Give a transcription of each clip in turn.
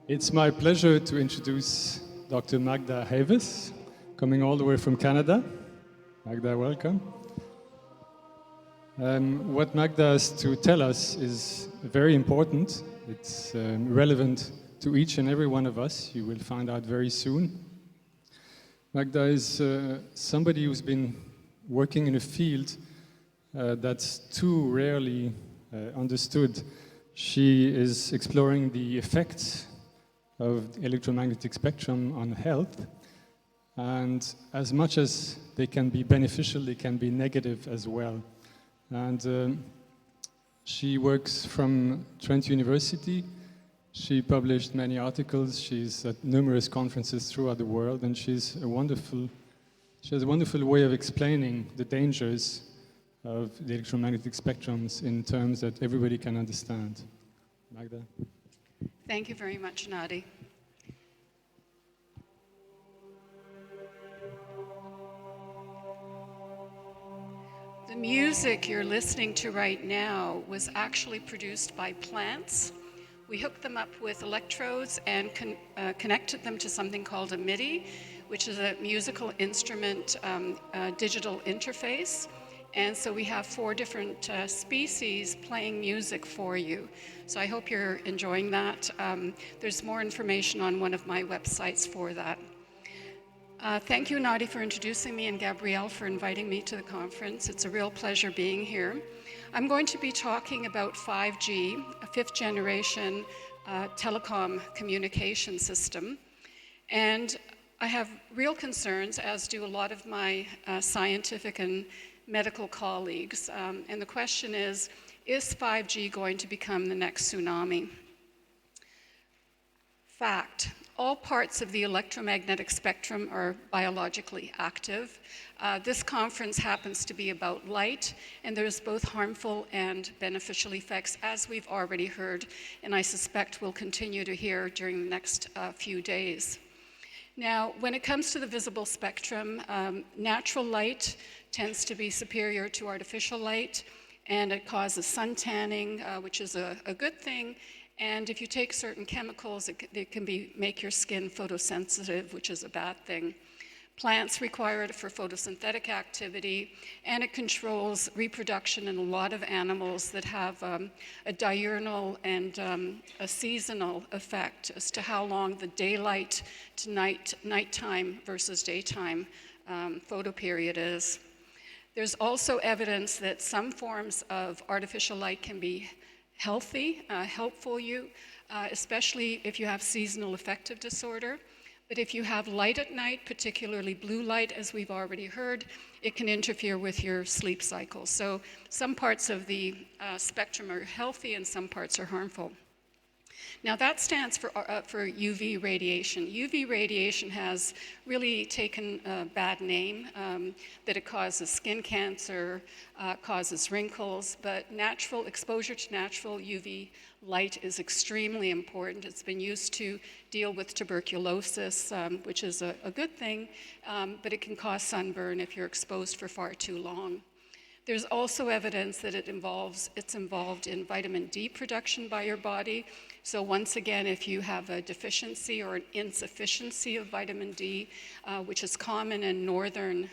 It's my pleasure to introduce Dr. Magda Havas, coming all the way from Canada. Magda, welcome. What Magda has to tell us is very important. It's relevant to each and every one of us. You will find out very soon. Magda is somebody who's been working in a field that's too rarely understood. She is exploring the effects of the electromagnetic spectrum on health, and as much as they can be beneficial, they can be negative as well. And she works from Trent University. She published many articles. She's at numerous conferences throughout the world, and she has a wonderful way of explaining the dangers of the electromagnetic spectrums in terms that everybody can understand. Magda? Thank you very much, Nadi. The music you're listening to right now was actually produced by plants. We hooked them up with electrodes and connected them to something called a MIDI, which is a musical instrument digital interface. And so we have 4 different species playing music for you. So I hope you're enjoying that. There's more information on one of my websites for that. Thank you, Nadi, for introducing me, and Gabrielle for inviting me to the conference. It's a real pleasure being here. I'm going to be talking about 5G, a 5th generation telecom communication system. And I have real concerns, as do a lot of my scientific and medical colleagues. And the question is 5G going to become the next tsunami? Fact. All parts of the electromagnetic spectrum are biologically active. This conference happens to be about light, and there's both harmful and beneficial effects, as we've already heard, and I suspect we'll continue to hear during the next few days. Now, when it comes to the visible spectrum, natural light tends to be superior to artificial light, and it causes sun tanning, which is a good thing. And if you take certain chemicals, it can make your skin photosensitive, which is a bad thing. Plants require it for photosynthetic activity, and it controls reproduction in a lot of animals that have a diurnal and a seasonal effect as to how long the daylight to nighttime versus daytime photoperiod is. There's also evidence that some forms of artificial light can be helpful you, especially if you have seasonal affective disorder. But if you have light at night, particularly blue light, as we've already heard, it can interfere with your sleep cycle. So some parts of the spectrum are healthy and some parts are harmful. Now that stands for UV radiation. UV radiation has really taken a bad name, that it causes skin cancer, causes wrinkles, but exposure to natural UV light is extremely important. It's been used to deal with tuberculosis, which is a good thing, but it can cause sunburn if you're exposed for far too long. There's also evidence that it's involved in vitamin D production by your body. So once again, if you have a deficiency or an insufficiency of vitamin D, which is common in northern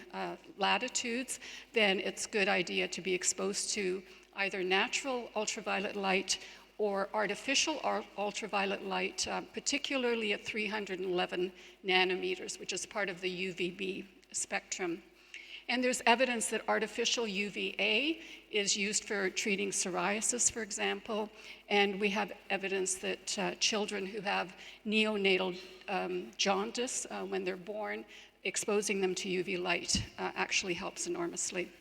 latitudes, then it's a good idea to be exposed to either natural ultraviolet light or artificial ultraviolet light, particularly at 311 nanometers, which is part of the UVB spectrum. And there's evidence that artificial UVA is used for treating psoriasis, for example, and we have evidence that children who have neonatal jaundice when they're born, exposing them to UV light actually helps enormously.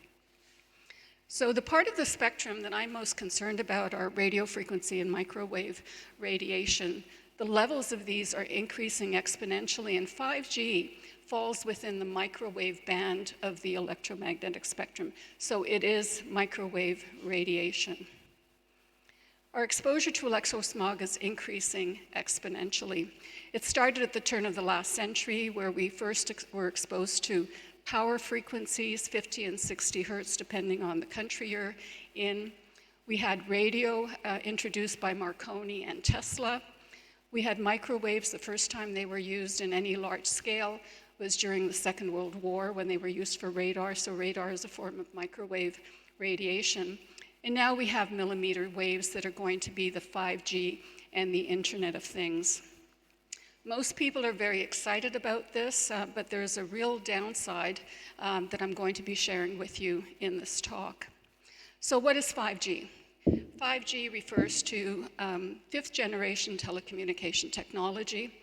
So the part of the spectrum that I'm most concerned about are radio frequency and microwave radiation. The levels of these are increasing exponentially, and 5G falls within the microwave band of the electromagnetic spectrum. So it is microwave radiation. Our exposure to electrosmog is increasing exponentially. It started at the turn of the last century, where we first were exposed to power frequencies, 50 and 60 hertz, depending on the country you're in. We had radio introduced by Marconi and Tesla. We had microwaves. The first time they were used in any large scale was during the Second World War when they were used for radar. So radar is a form of microwave radiation. And now we have millimeter waves that are going to be the 5G and the Internet of Things. Most people are very excited about this, but there's a real downside that I'm going to be sharing with you in this talk. So what is 5G? 5G refers to fifth generation telecommunication technology.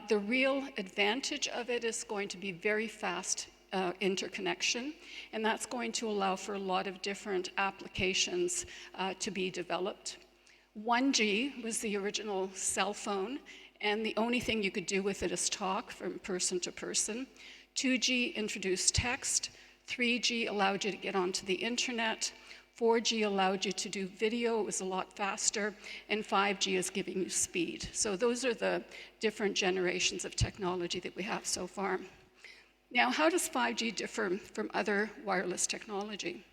The real advantage of it is going to be very fast interconnection, and that's going to allow for a lot of different applications to be developed. 1G was the original cell phone, and the only thing you could do with it is talk from person to person. 2G introduced text. 3G allowed you to get onto the internet. 4G allowed you to do video, it was a lot faster, and 5G is giving you speed. So those are the different generations of technology that we have so far. Now, how does 5G differ from other wireless technology?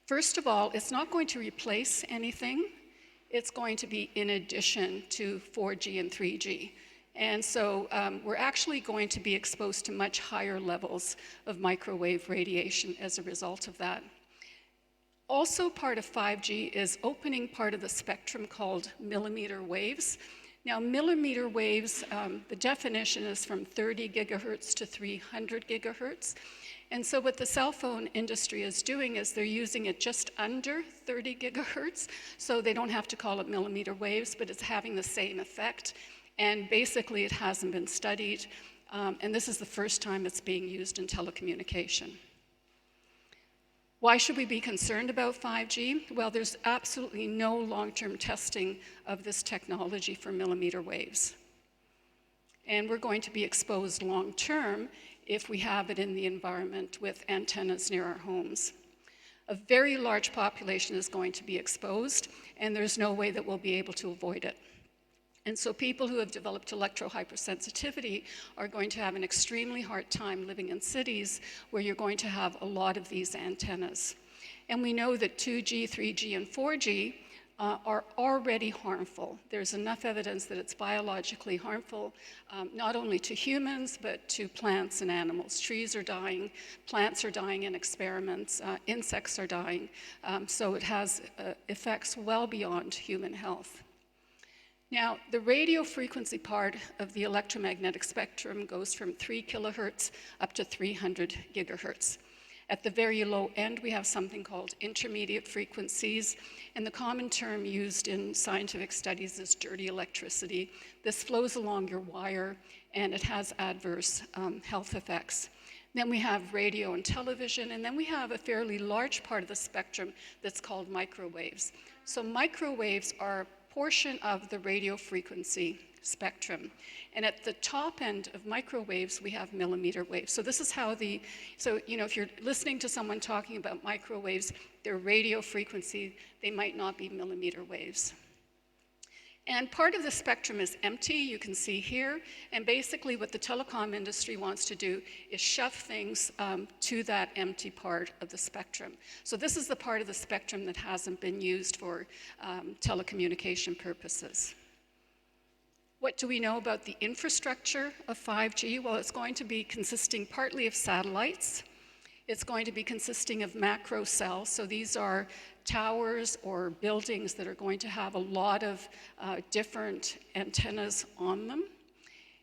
First of all, it's not going to replace anything. It's going to be in addition to 4G and 3G. And so we're actually going to be exposed to much higher levels of microwave radiation as a result of that. Also part of 5G is opening part of the spectrum called millimeter waves. Now, millimeter waves, the definition is from 30 gigahertz to 300 gigahertz. And so what the cell phone industry is doing is they're using it just under 30 gigahertz, so they don't have to call it millimeter waves, but it's having the same effect. And basically, it hasn't been studied, and this is the first time it's being used in telecommunication. Why should we be concerned about 5G? Well, there's absolutely no long-term testing of this technology for millimeter waves. And we're going to be exposed long-term if we have it in the environment with antennas near our homes. A very large population is going to be exposed, and there's no way that we'll be able to avoid it. And so people who have developed electrohypersensitivity are going to have an extremely hard time living in cities where you're going to have a lot of these antennas. And we know that 2G, 3G, and 4G are already harmful. There's enough evidence that it's biologically harmful, not only to humans, but to plants and animals. Trees are dying, plants are dying in experiments, insects are dying. So it has effects well beyond human health. Now, the radio frequency part of the electromagnetic spectrum goes from 3 kilohertz up to 300 gigahertz. At the very low end, we have something called intermediate frequencies, and the common term used in scientific studies is dirty electricity. This flows along your wire, and it has adverse health effects. Then we have radio and television, and then we have a fairly large part of the spectrum that's called microwaves. So microwaves are portion of the radio frequency spectrum. And at the top end of microwaves, we have millimeter waves. So this is how if you're listening to someone talking about microwaves, their radio frequency, they might not be millimeter waves. And part of the spectrum is empty, you can see here. And basically what the telecom industry wants to do is shove things to that empty part of the spectrum. So this is the part of the spectrum that hasn't been used for telecommunication purposes. What do we know about the infrastructure of 5G? Well, it's going to be consisting partly of satellites. It's going to be consisting of macro cells. So these are towers or buildings that are going to have a lot of different antennas on them.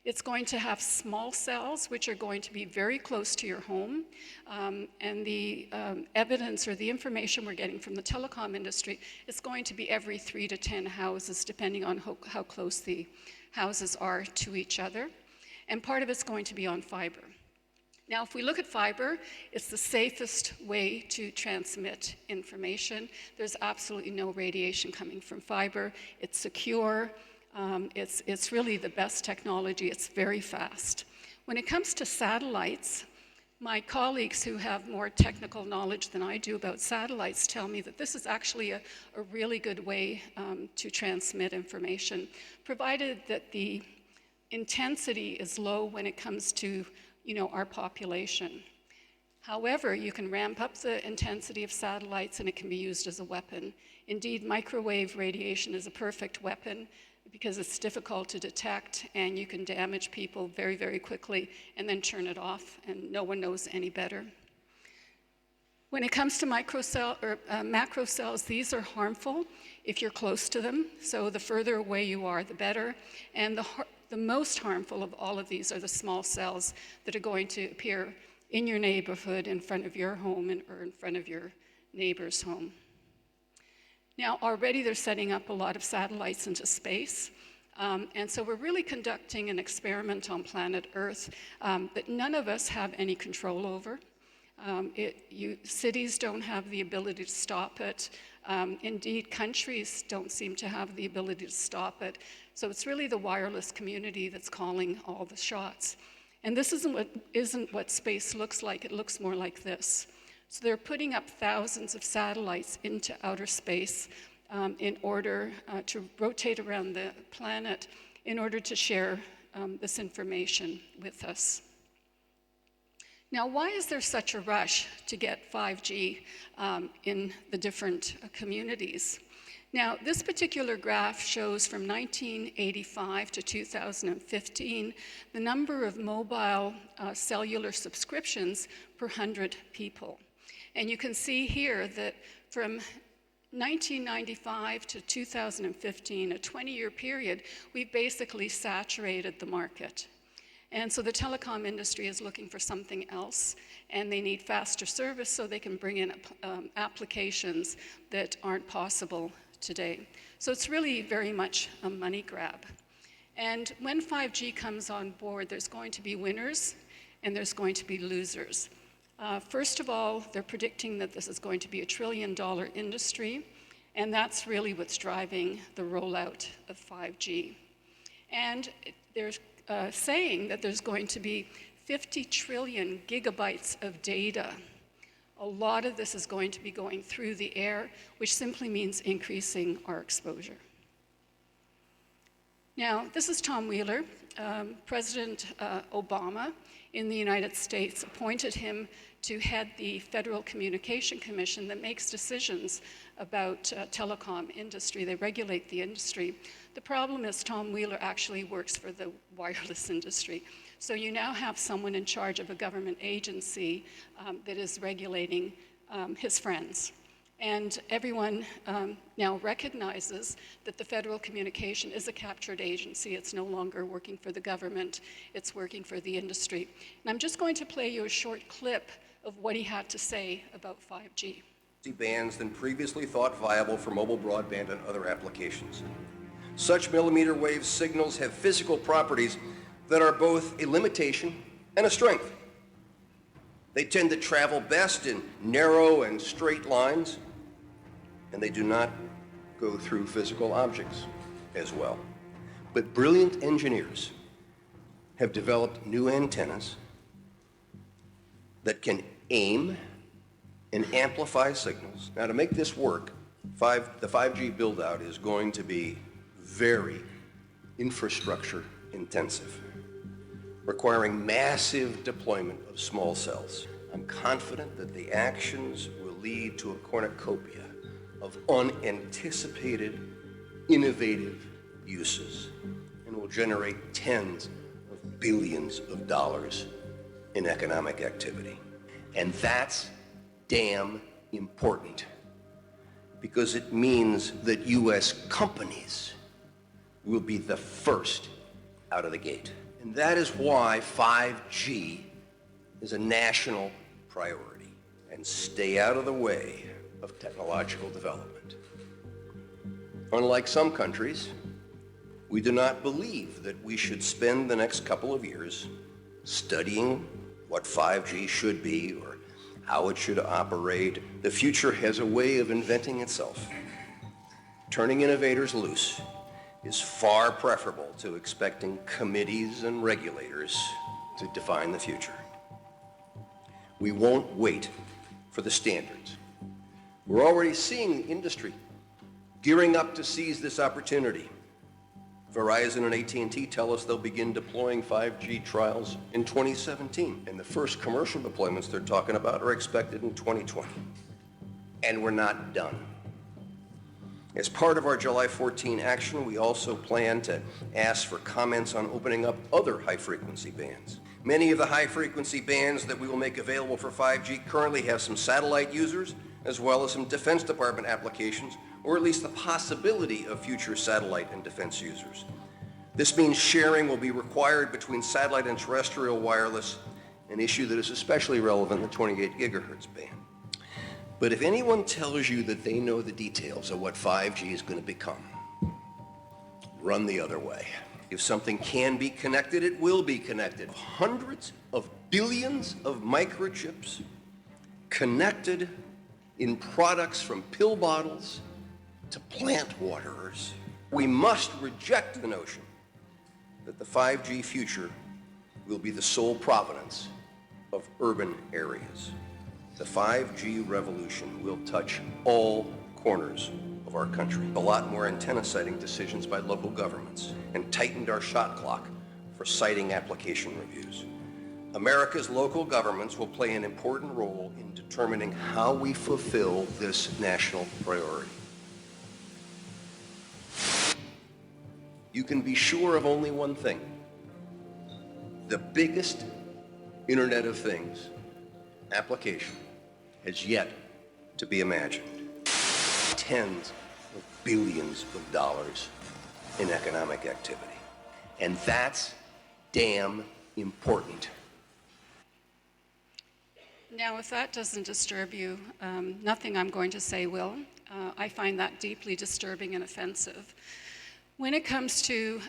It's going to have small cells, which are going to be very close to your home. And the evidence or the information we're getting from the telecom industry is going to be every 3 to 10 houses, depending on how close the houses are to each other. And part of it's going to be on fiber. Now, if we look at fiber, it's the safest way to transmit information. There's absolutely no radiation coming from fiber. It's secure. It's really the best technology. It's very fast. When it comes to satellites, my colleagues who have more technical knowledge than I do about satellites tell me that this is actually a really good way to transmit information, provided that the intensity is low when it comes to our population. However, you can ramp up the intensity of satellites and it can be used as a weapon. Indeed, microwave radiation is a perfect weapon. because it's difficult to detect and you can damage people very, very quickly and then turn it off, and no one knows any better. When it comes to macro cells, these are harmful if you're close to them. So the further away you are, the better. And the most harmful of all of these are the small cells that are going to appear in your neighborhood, in front of your home, or in front of your neighbor's home. Now, already they're setting up a lot of satellites into space. And so we're really conducting an experiment on planet Earth that none of us have any control over. Cities don't have the ability to stop it. Indeed, countries don't seem to have the ability to stop it. So it's really the wireless community that's calling all the shots. And this isn't what space looks like. It looks more like this. So they're putting up thousands of satellites into outer space in order to rotate around the planet in order to share this information with us. Now, why is there such a rush to get 5G in the different communities? Now, this particular graph shows from 1985 to 2015 the number of mobile cellular subscriptions per 100 people. And you can see here that from 1995 to 2015, a 20-year period, we've basically saturated the market. And so the telecom industry is looking for something else, and they need faster service so they can bring in applications that aren't possible today. So it's really very much a money grab. And when 5G comes on board, there's going to be winners and there's going to be losers. First of all, they're predicting that this is going to be $1 trillion industry, and that's really what's driving the rollout of 5G. And there's saying that there's going to be 50 trillion gigabytes of data. A lot of this is going to be going through the air, which simply means increasing our exposure. Now, this is Tom Wheeler. President Obama in the United States appointed him to head the Federal Communication Commission that makes decisions about telecom industry. They regulate the industry. The problem is Tom Wheeler actually works for the wireless industry. So you now have someone in charge of a government agency that is regulating his friends. And everyone now recognizes that the Federal Communication is a captured agency. It's no longer working for the government, it's working for the industry. And I'm just going to play you a short clip of what he had to say about 5G. Bands than previously thought viable for mobile broadband and other applications. Such millimeter wave signals have physical properties that are both a limitation and a strength. They tend to travel best in narrow and straight lines, and they do not go through physical objects as well. But brilliant engineers have developed new antennas that can aim and amplify signals. Now, to make this work, the 5G build-out is going to be very infrastructure intensive, requiring massive deployment of small cells. I'm confident that the actions will lead to a cornucopia of unanticipated, innovative uses and will generate tens of billions of dollars in economic activity. And that's damn important, because it means that U.S. companies will be the first out of the gate. And that is why 5G is a national priority. And stay out of the way of technological development. Unlike some countries, we do not believe that we should spend the next couple of years studying what 5G should be or how it should operate. The future has a way of inventing itself. Turning innovators loose is far preferable to expecting committees and regulators to define the future. We won't wait for the standards. We're already seeing the industry gearing up to seize this opportunity. Verizon and AT&T tell us they'll begin deploying 5G trials in 2017, and the first commercial deployments they're talking about are expected in 2020. And we're not done. As part of our July 14 action, we also plan to ask for comments on opening up other high-frequency bands. Many of the high-frequency bands that we will make available for 5G currently have some satellite users, as well as some Defense Department applications, or at least the possibility of future satellite and defense users. This means sharing will be required between satellite and terrestrial wireless, an issue that is especially relevant in the 28 gigahertz band. But if anyone tells you that they know the details of what 5G is going to become, run the other way. If something can be connected, it will be connected. Hundreds of billions of microchips connected in products from pill bottles to plant waterers. We must reject the notion that the 5G future will be the sole provenance of urban areas. The 5G revolution will touch all corners of our country. A lot more antenna siting decisions by local governments and tightened our shot clock for siting application reviews. America's local governments will play an important role in determining how we fulfill this national priority. You can be sure of only one thing. The biggest Internet of Things application has yet to be imagined. Tens of billions of dollars in economic activity. And that's damn important. Now, if that doesn't disturb you, nothing I'm going to say will. I find that deeply disturbing and offensive. When it comes to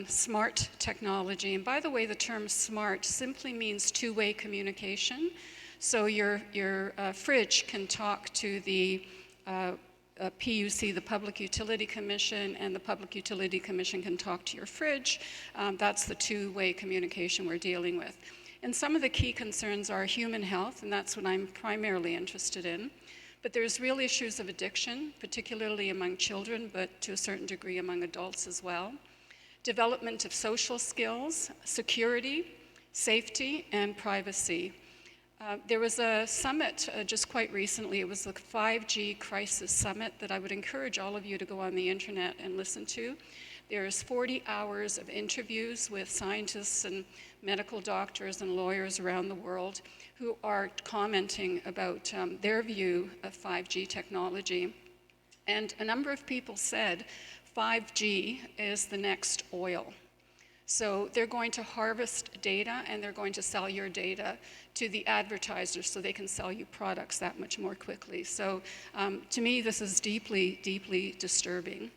smart technology, and by the way, the term smart simply means two-way communication. So your fridge can talk to the PUC, the Public Utility Commission, and the Public Utility Commission can talk to your fridge. That's the two-way communication we're dealing with. And some of the key concerns are human health, and that's what I'm primarily interested in. But there's real issues of addiction, particularly among children, but to a certain degree among adults as well. Development of social skills, security, safety, and privacy. There was a summit just quite recently. It was the 5G Crisis Summit that I would encourage all of you to go on the internet and listen to. There's 40 hours of interviews with scientists and medical doctors and lawyers around the world who are commenting about their view of 5G technology. And a number of people said 5G is the next oil. So they're going to harvest data and they're going to sell your data to the advertisers so they can sell you products that much more quickly. So to me, this is deeply, deeply disturbing.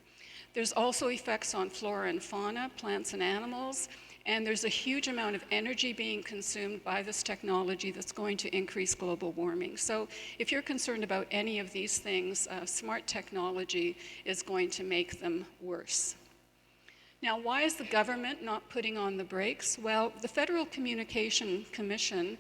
There's also effects on flora and fauna, plants and animals, and there's a huge amount of energy being consumed by this technology that's going to increase global warming. So if you're concerned about any of these things, smart technology is going to make them worse. Now, why is the government not putting on the brakes? Well, the Federal Communication Commission,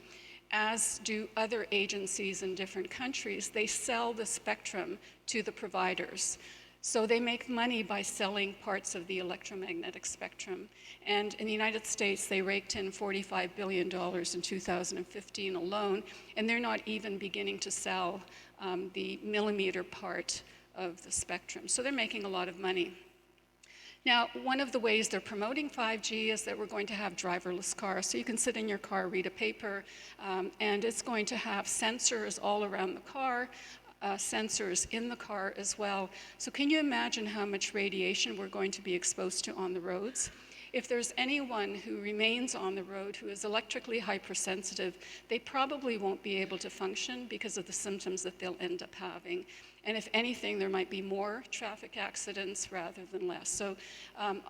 as do other agencies in different countries, they sell the spectrum to the providers. So they make money by selling parts of the electromagnetic spectrum. And in the United States, they raked in $45 billion in 2015 alone, and they're not even beginning to sell the millimeter part of the spectrum. So they're making a lot of money. Now, one of the ways they're promoting 5G is that we're going to have driverless cars. So you can sit in your car, read a paper, and it's going to have sensors all around the car, sensors in the car as well. So can you imagine how much radiation we're going to be exposed to on the roads? If there's anyone who remains on the road who is electrically hypersensitive, they probably won't be able to function because of the symptoms that they'll end up having. And if anything, there might be more traffic accidents rather than less. So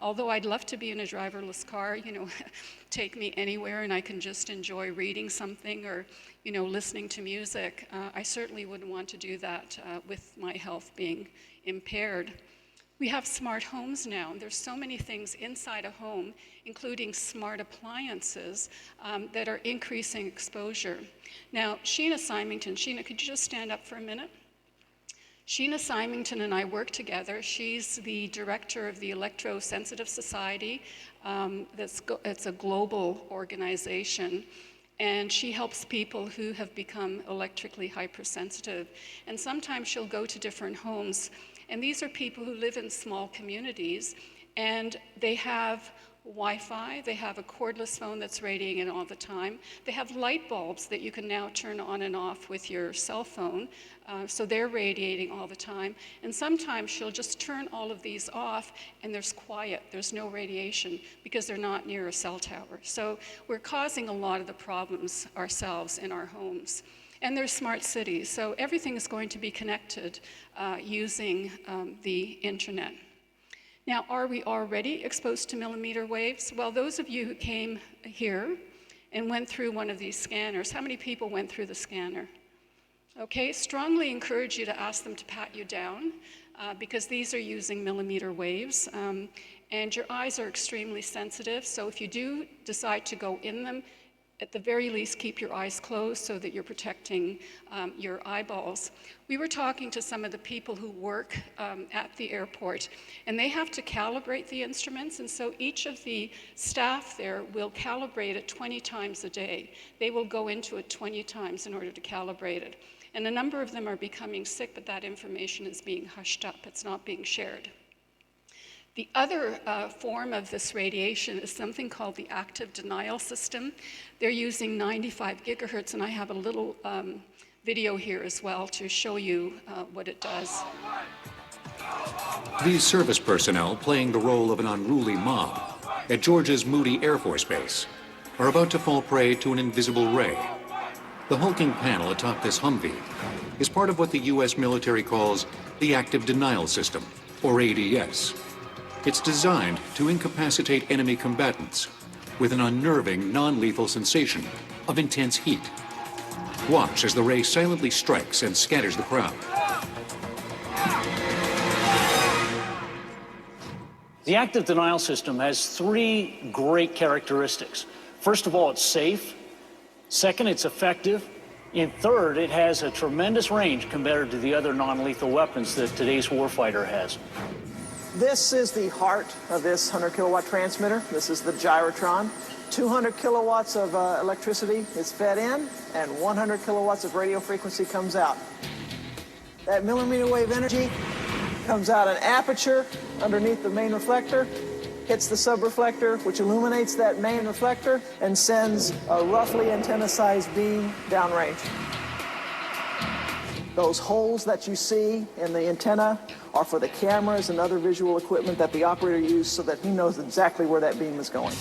although I'd love to be in a driverless car, you know, take me anywhere and I can just enjoy reading something or, you know, listening to music, I certainly wouldn't want to do that with my health being impaired. We have smart homes now, and there's so many things inside a home, including smart appliances, that are increasing exposure. Now, Sheena Symington, Sheena, could you just stand up for a minute? Sheena Symington and I work together. She's the director of the Electrosensitive Society. It's a global organization. And she helps people who have become electrically hypersensitive. And sometimes she'll go to different homes And these are people who live in small communities, and they have Wi-Fi, they have a cordless phone that's radiating all the time. They have light bulbs that you can now turn on and off with your cell phone, so they're radiating all the time. And sometimes she'll just turn all of these off and there's quiet, there's no radiation because they're not near a cell tower. So we're causing a lot of the problems ourselves in our homes. And they're smart cities, so everything is going to be connected using the internet. Now, are we already exposed to millimeter waves? Well, those of you who came here and went through one of these scanners, how many people went through the scanner? Okay, strongly encourage you to ask them to pat you down because these are using millimeter waves. And your eyes are extremely sensitive, so if you do decide to go in them, at the very least, keep your eyes closed so that you're protecting your eyeballs. We were talking to some of the people who work at the airport, and they have to calibrate the instruments, and so each of the staff there will calibrate it 20 times a day. They will go into it 20 times in order to calibrate it. And a number of them are becoming sick, but that information is being hushed up. It's not being shared. The other form of this radiation is something called the active denial system. They're using 95 gigahertz, and I have a little video here as well to show you what it does. These service personnel, playing the role of an unruly mob at Georgia's Moody Air Force Base, are about to fall prey to an invisible ray. The hulking panel atop this Humvee is part of what the U.S. military calls the active denial system, or ADS. It's designed to incapacitate enemy combatants with an unnerving, non-lethal sensation of intense heat. Watch as the ray silently strikes and scatters the crowd. The active denial system has three great characteristics. First of all, it's safe. Second, it's effective. And third, it has a tremendous range compared to the other non-lethal weapons that today's warfighter has. This is the heart of this 100 kilowatt transmitter. This is the gyrotron. 200 kilowatts of electricity is fed in, and 100 kilowatts of radio frequency comes out. That millimeter wave energy comes out an aperture underneath the main reflector, hits the subreflector, which illuminates that main reflector, and sends a roughly antenna-sized beam downrange. Those holes that you see in the antenna are for the cameras and other visual equipment that the operator uses so that he knows exactly where that beam is going.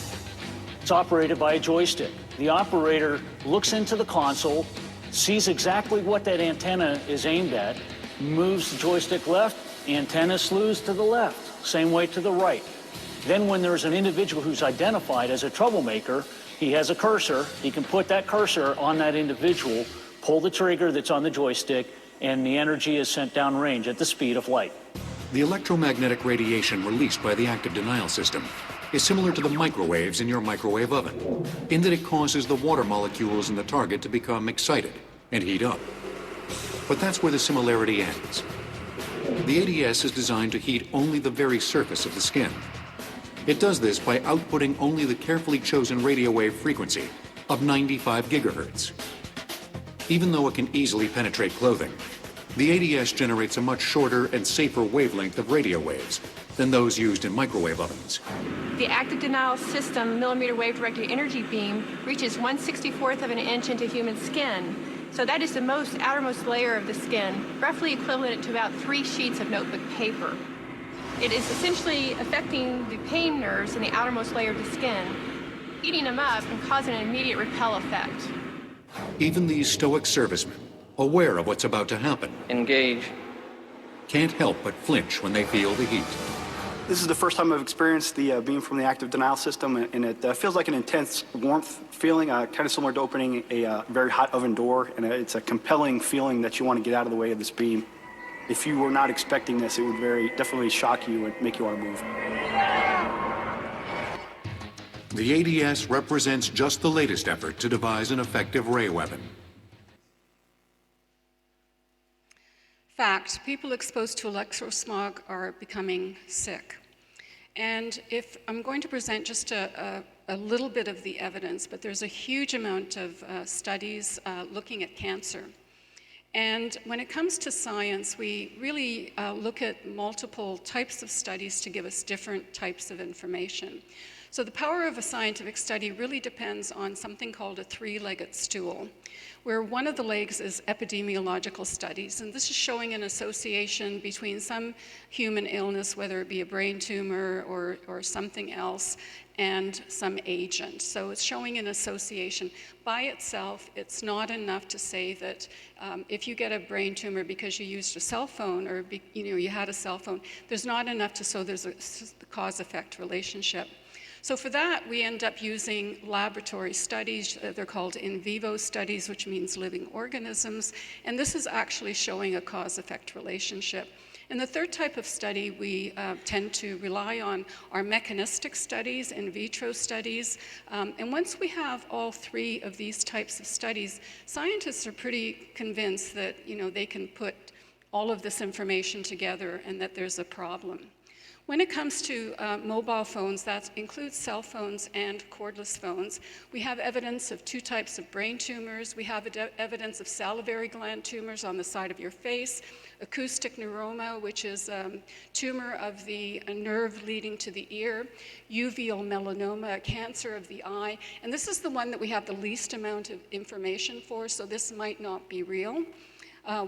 It's operated by a joystick. The operator looks into the console, sees exactly what that antenna is aimed at, moves the joystick left, the antenna slews to the left, same way to the right. Then when there's an individual who's identified as a troublemaker, he has a cursor. He can put that cursor on that individual, pull the trigger that's on the joystick, and the energy is sent downrange at the speed of light. The electromagnetic radiation released by the active denial system is similar to the microwaves in your microwave oven, in that it causes the water molecules in the target to become excited and heat up. But that's where the similarity ends. The ADS is designed to heat only the very surface of the skin. It does this by outputting only the carefully chosen radio wave frequency of 95 gigahertz. Even though it can easily penetrate clothing, the ADS generates a much shorter and safer wavelength of radio waves than those used in microwave ovens. The active denial system millimeter wave directed energy beam reaches 1/64th of an inch into human skin. So that is the outermost layer of the skin, roughly equivalent to about 3 sheets of notebook paper. It is essentially affecting the pain nerves in the outermost layer of the skin, heating them up and causing an immediate repel effect. Even these stoic servicemen, aware of what's about to happen, engage, can't help but flinch when they feel the heat. This is the first time I've experienced the beam from the active denial system, and it feels like an intense warmth feeling, kind of similar to opening a very hot oven door, and it's a compelling feeling that you want to get out of the way of this beam. If you were not expecting this, it would definitely shock you and make you want to move. The ADS represents just the latest effort to devise an effective ray weapon. Fact, people exposed to electrosmog are becoming sick. And if I'm going to present just a little bit of the evidence, but there's a huge amount of studies looking at cancer. And when it comes to science, we really look at multiple types of studies to give us different types of information. So the power of a scientific study really depends on something called a three-legged stool, where one of the legs is epidemiological studies. And this is showing an association between some human illness, whether it be a brain tumor or something else, and some agent. So it's showing an association. By itself, it's not enough to say that if you get a brain tumor because you used a cell phone or you had a cell phone, there's not enough to show there's a cause-effect relationship. So for that, we end up using laboratory studies. They're called in vivo studies, which means living organisms. And this is actually showing a cause-effect relationship. And the third type of study we tend to rely on are mechanistic studies, in vitro studies. And once we have all three of these types of studies, scientists are pretty convinced that they can put all of this information together and that there's a problem. When it comes to mobile phones, that includes cell phones and cordless phones, we have evidence of two types of brain tumors. We have evidence of salivary gland tumors on the side of your face, acoustic neuroma, which is a tumor of the nerve leading to the ear, uveal melanoma, a cancer of the eye, and this is the one that we have the least amount of information for, so this might not be real.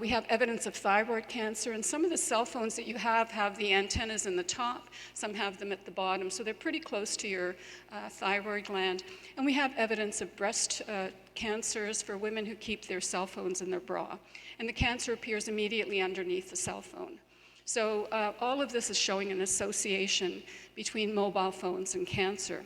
We have evidence of thyroid cancer, and some of the cell phones that you have the antennas in the top, some have them at the bottom, so they're pretty close to your thyroid gland. And we have evidence of breast cancers for women who keep their cell phones in their bra. And the cancer appears immediately underneath the cell phone. So all of this is showing an association between mobile phones and cancer.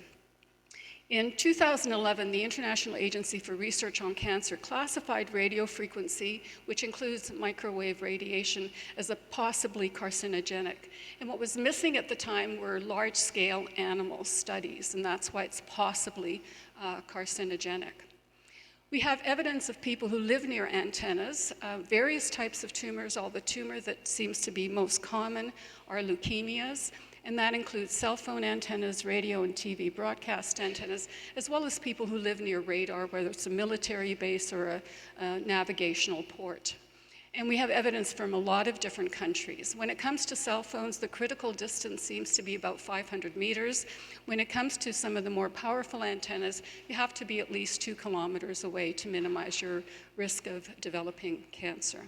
In 2011, the International Agency for Research on Cancer classified radio frequency, which includes microwave radiation, as a possibly carcinogenic. And what was missing at the time were large-scale animal studies, and that's why it's possibly carcinogenic. We have evidence of people who live near antennas, various types of tumors. All the tumor that seems to be most common are leukemias. And that includes cell phone antennas, radio and TV broadcast antennas, as well as people who live near radar, whether it's a military base or a navigational port. And we have evidence from a lot of different countries. When it comes to cell phones, the critical distance seems to be about 500 meters. When it comes to some of the more powerful antennas, you have to be at least 2 kilometers away to minimize your risk of developing cancer.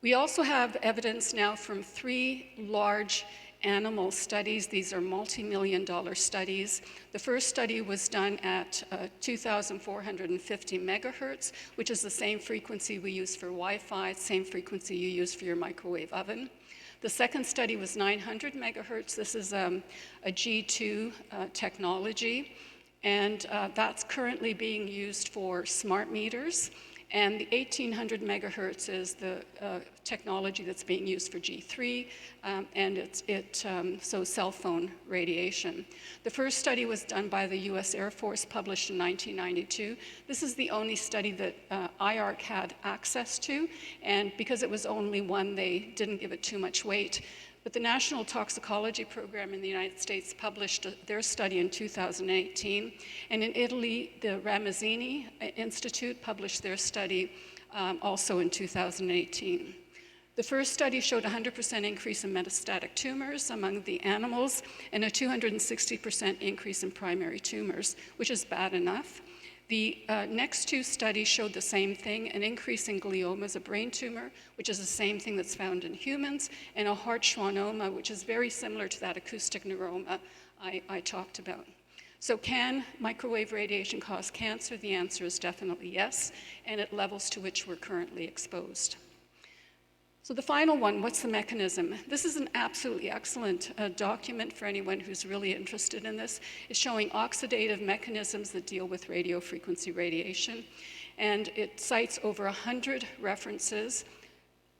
We also have evidence now from 3 large animal studies. These are multi-million-dollar studies. The first study was done at 2,450 megahertz, which is the same frequency we use for Wi-Fi, same frequency you use for your microwave oven. The second study was 900 megahertz. This is a G2 technology, and that's currently being used for smart meters. And the 1800 megahertz is the technology that's being used for G3, and so cell phone radiation. The first study was done by the US Air Force, published in 1992. This is the only study that IARC had access to, and because it was only one, they didn't give it too much weight. But the National Toxicology Program in the United States published their study in 2018. And in Italy, the Ramazzini Institute published their study also in 2018. The first study showed a 100% increase in metastatic tumors among the animals and a 260% increase in primary tumors, which is bad enough. The next 2 studies showed the same thing, an increase in gliomas, a brain tumor, which is the same thing that's found in humans, and a heart schwannoma, which is very similar to that acoustic neuroma I talked about. So can microwave radiation cause cancer? The answer is definitely yes, and at levels to which we're currently exposed. So the final one, what's the mechanism? This is an absolutely excellent document for anyone who's really interested in this. It's showing oxidative mechanisms that deal with radio frequency radiation. And it cites over 100 references,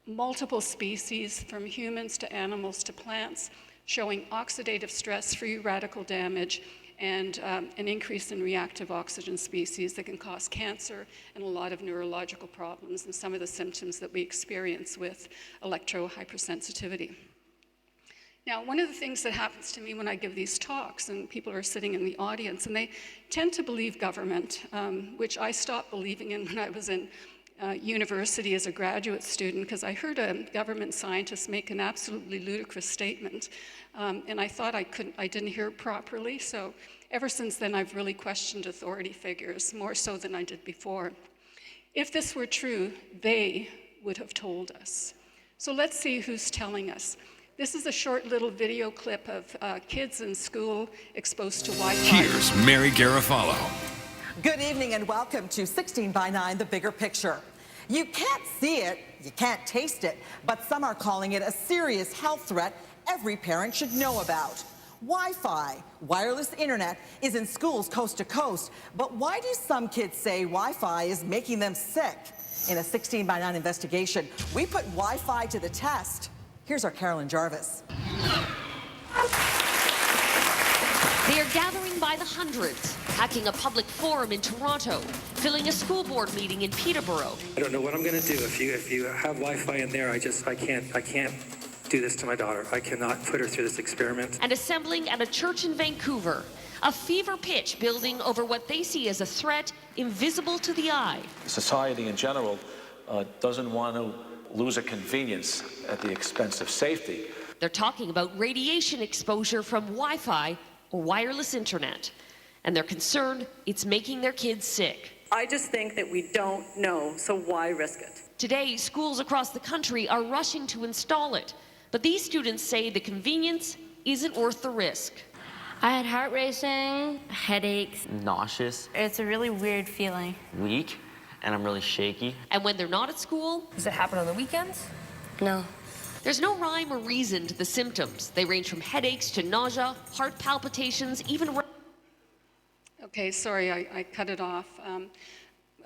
multiple species from humans to animals to plants, showing oxidative stress, free radical damage, and an increase in reactive oxygen species that can cause cancer and a lot of neurological problems and some of the symptoms that we experience with electrohypersensitivity. Now, one of the things that happens to me when I give these talks, and people are sitting in the audience, and they tend to believe government, which I stopped believing in when I was in university as a graduate student, because I heard a government scientist make an absolutely ludicrous statement, and I thought I didn't hear it properly. So ever since then, I've really questioned authority figures, more so than I did before. If this were true, they would have told us. So let's see who's telling us. This is a short little video clip of kids in school exposed to Wi-Fi. Here's Mary Garofalo. Good evening and welcome to 16 by 9, The Bigger Picture. You can't see it, you can't taste it, but some are calling it a serious health threat every parent should know about. Wi-Fi, wireless internet, is in schools coast to coast, but why do some kids say Wi-Fi is making them sick? In a 16 by 9 investigation, we put Wi-Fi to the test. Here's our Carolyn Jarvis. They are gathering by the hundreds, packing a public forum in Toronto, filling a school board meeting in Peterborough. I don't know what I'm going to do if you have Wi-Fi in there. I can't do this to my daughter. I cannot put her through this experiment. And assembling at a church in Vancouver, a fever pitch building over what they see as a threat invisible to the eye. Society in general doesn't want to lose a convenience at the expense of safety. They're talking about radiation exposure from Wi-Fi or wireless internet, and they're concerned it's making their kids sick. I just think that we don't know, so why risk it? Today, schools across the country are rushing to install it, but these students say the convenience isn't worth the risk. I had heart racing, headaches, nauseous. It's a really weird feeling. Weak, and I'm really shaky. And when they're not at school? Does it happen on the weekends? No. There's no rhyme or reason to the symptoms. They range from headaches to nausea, heart palpitations, even... Okay, sorry, I cut it off.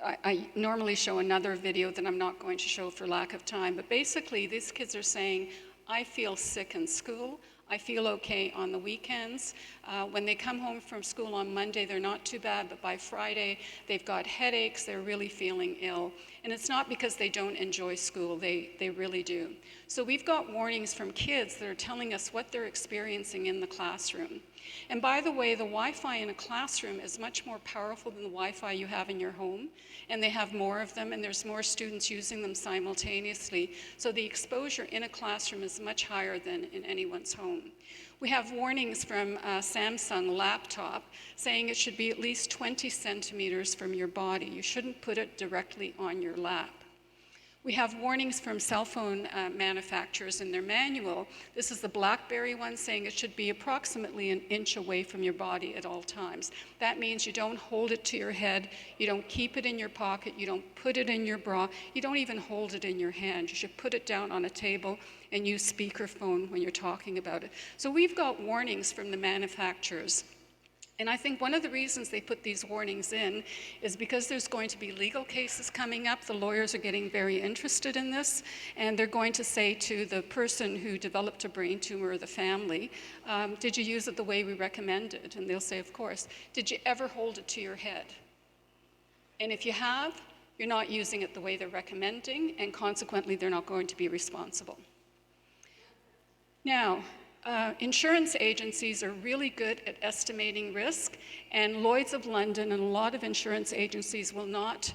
I normally show another video that I'm not going to show for lack of time, but basically these kids are saying, I feel sick in school, I feel okay on the weekends. When they come home from school on Monday, they're not too bad, but by Friday, they've got headaches, they're really feeling ill. And it's not because they don't enjoy school, they really do. So we've got warnings from kids that are telling us what they're experiencing in the classroom. And by the way, the Wi-Fi in a classroom is much more powerful than the Wi-Fi you have in your home, and they have more of them, and there's more students using them simultaneously. So the exposure in a classroom is much higher than in anyone's home. We have warnings from a Samsung laptop saying it should be at least 20 centimeters from your body. You shouldn't put it directly on your lap. We have warnings from cell phone manufacturers in their manual. This is the BlackBerry one saying it should be approximately an inch away from your body at all times. That means you don't hold it to your head, you don't keep it in your pocket, you don't put it in your bra, you don't even hold it in your hand. You should put it down on a table and use speakerphone when you're talking about it. So we've got warnings from the manufacturers. And I think one of the reasons they put these warnings in is because there's going to be legal cases coming up. The lawyers are getting very interested in this, and they're going to say to the person who developed a brain tumor or the family, did you use it the way we recommended? And they'll say, of course. Did you ever hold it to your head? And if you have, you're not using it the way they're recommending, and consequently, they're not going to be responsible. Now, insurance agencies are really good at estimating risk, and Lloyd's of London and a lot of insurance agencies will not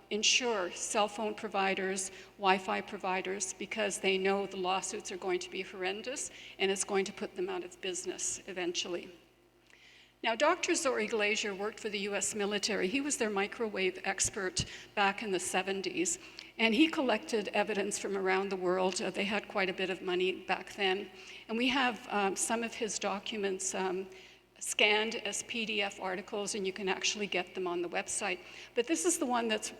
insure cell phone providers, Wi-Fi providers, because they know the lawsuits are going to be horrendous and it's going to put them out of business eventually. Now, Dr. Zori Glazier worked for the US military. He was their microwave expert back in the 70s. And he collected evidence from around the world. They had quite a bit of money back then. And we have some of his documents scanned as PDF articles, and you can actually get them on the website. But this is the one that's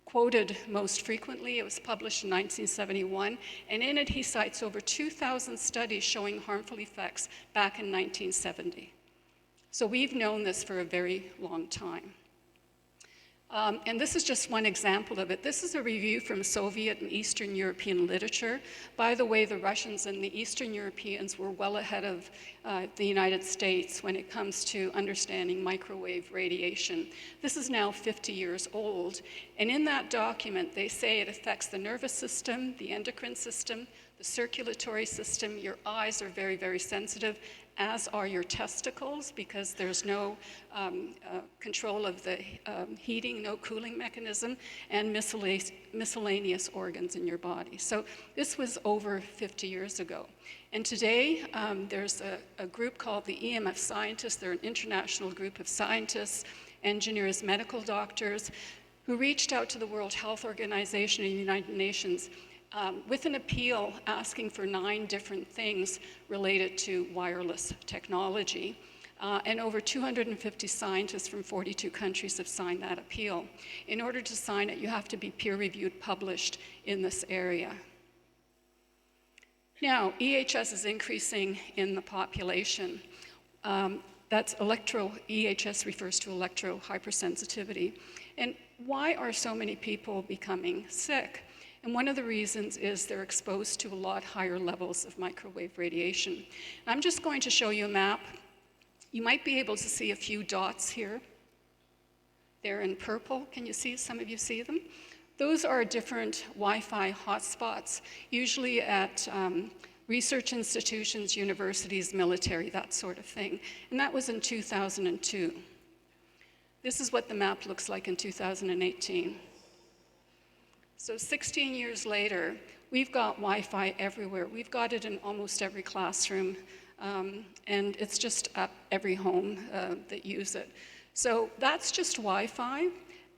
quoted most frequently. It was published in 1971. And in it, he cites over 2,000 studies showing harmful effects back in 1970. So we've known this for a very long time. And this is just one example of it. This is a review from Soviet and Eastern European literature. By the way, the Russians and the Eastern Europeans were well ahead of the United States when it comes to understanding microwave radiation. This is now 50 years old. And in that document, they say it affects the nervous system, the endocrine system, the circulatory system. Your eyes are very, very sensitive, as are your testicles, because there's no control of the heating, no cooling mechanism, and miscellaneous organs in your body. So this was over 50 years ago. And today, there's a group called the EMF scientists. They're an international group of scientists, engineers, medical doctors, who reached out to the World Health Organization and the United Nations with an appeal asking for 9 different things related to wireless technology. And over 250 scientists from 42 countries have signed that appeal. In order to sign it, you have to be peer-reviewed, published in this area. Now, EHS is increasing in the population. EHS refers to electro hypersensitivity. And why are so many people becoming sick? And one of the reasons is they're exposed to a lot higher levels of microwave radiation. I'm just going to show you a map. You might be able to see a few dots here. They're in purple. Can you see? Some of you see them? Those are different Wi-Fi hotspots, usually at research institutions, universities, military, that sort of thing. And that was in 2002. This is what the map looks like in 2018. So 16 years later, we've got Wi-Fi everywhere. We've got it in almost every classroom, and it's just at every home that use it. So that's just Wi-Fi.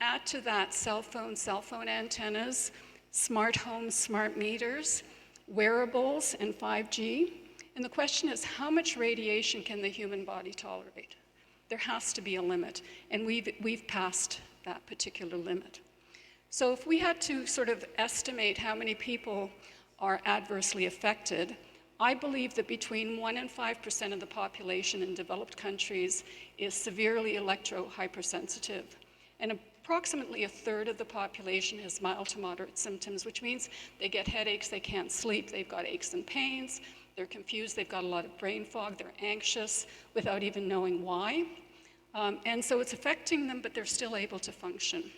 Add to that cell phone antennas, smart homes, smart meters, wearables, and 5G. And the question is, how much radiation can the human body tolerate? There has to be a limit, and we've passed that particular limit. So if we had to sort of estimate how many people are adversely affected, I believe that between 1% and 5% of the population in developed countries is severely electro-hypersensitive. And approximately a third of the population has mild to moderate symptoms, which means they get headaches, they can't sleep, they've got aches and pains, they're confused, they've got a lot of brain fog, they're anxious without even knowing why. And so it's affecting them, but they're still able to function.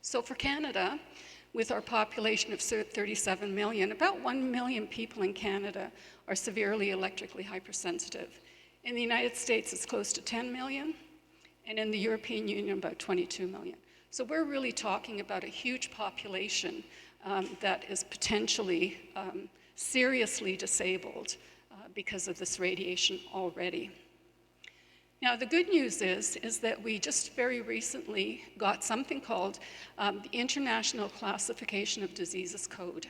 So for Canada, with our population of 37 million, about 1 million people in Canada are severely electrically hypersensitive. In the United States, it's close to 10 million, and in the European Union, about 22 million. So we're really talking about a huge population that is potentially seriously disabled because of this radiation already. Now, the good news is that we just very recently got something called the International Classification of Diseases Code.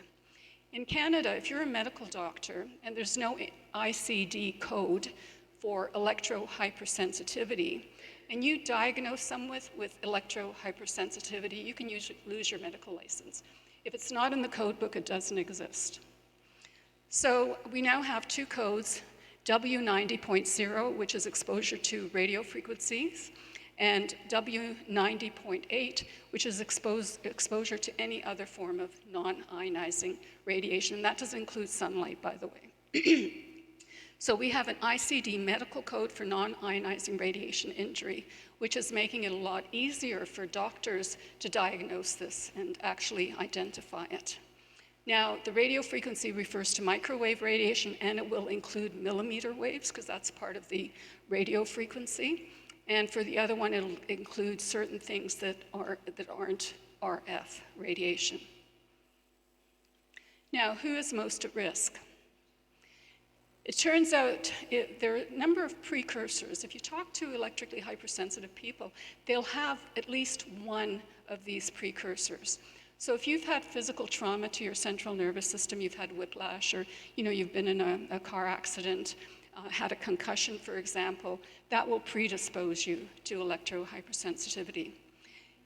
In Canada, if you're a medical doctor and there's no ICD code for electro-hypersensitivity, and you diagnose someone with electro-hypersensitivity, you can lose your medical license. If it's not in the code book, it doesn't exist. So we now have 2 codes, W90.0, which is exposure to radio frequencies, and W90.8, which is exposure to any other form of non-ionizing radiation. And that does include sunlight, by the way. So we have an ICD medical code for non-ionizing radiation injury, which is making it a lot easier for doctors to diagnose this and actually identify it. Now, the radio frequency refers to microwave radiation, and it will include millimeter waves, because that's part of the radio frequency. And for the other one, it'll include certain things that aren't RF radiation. Now, who is most at risk? It turns out there are a number of precursors. If you talk to electrically hypersensitive people, they'll have at least one of these precursors. So if you've had physical trauma to your central nervous system, you've had whiplash, or you've been in a car accident, had a concussion, for example, that will predispose you to electro-hypersensitivity.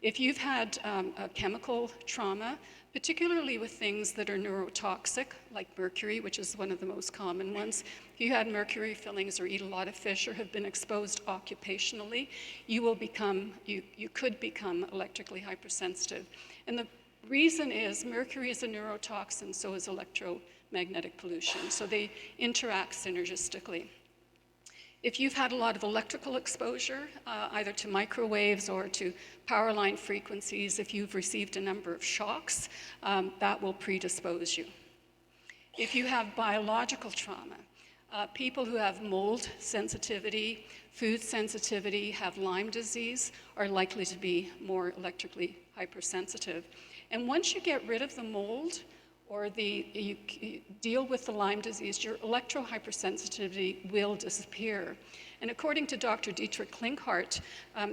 If you've had a chemical trauma, particularly with things that are neurotoxic, like mercury, which is one of the most common ones, if you had mercury fillings or eat a lot of fish or have been exposed occupationally, you could become electrically hypersensitive. And the reason is mercury is a neurotoxin, so is electromagnetic pollution. So they interact synergistically. If you've had a lot of electrical exposure, either to microwaves or to power line frequencies, if you've received a number of shocks, that will predispose you. If you have biological trauma, people who have mold sensitivity, food sensitivity, have Lyme disease, are likely to be more electrically hypersensitive. And once you get rid of the mold, or you deal with the Lyme disease, your electrohypersensitivity will disappear. And according to Dr. Dietrich Klinkhart,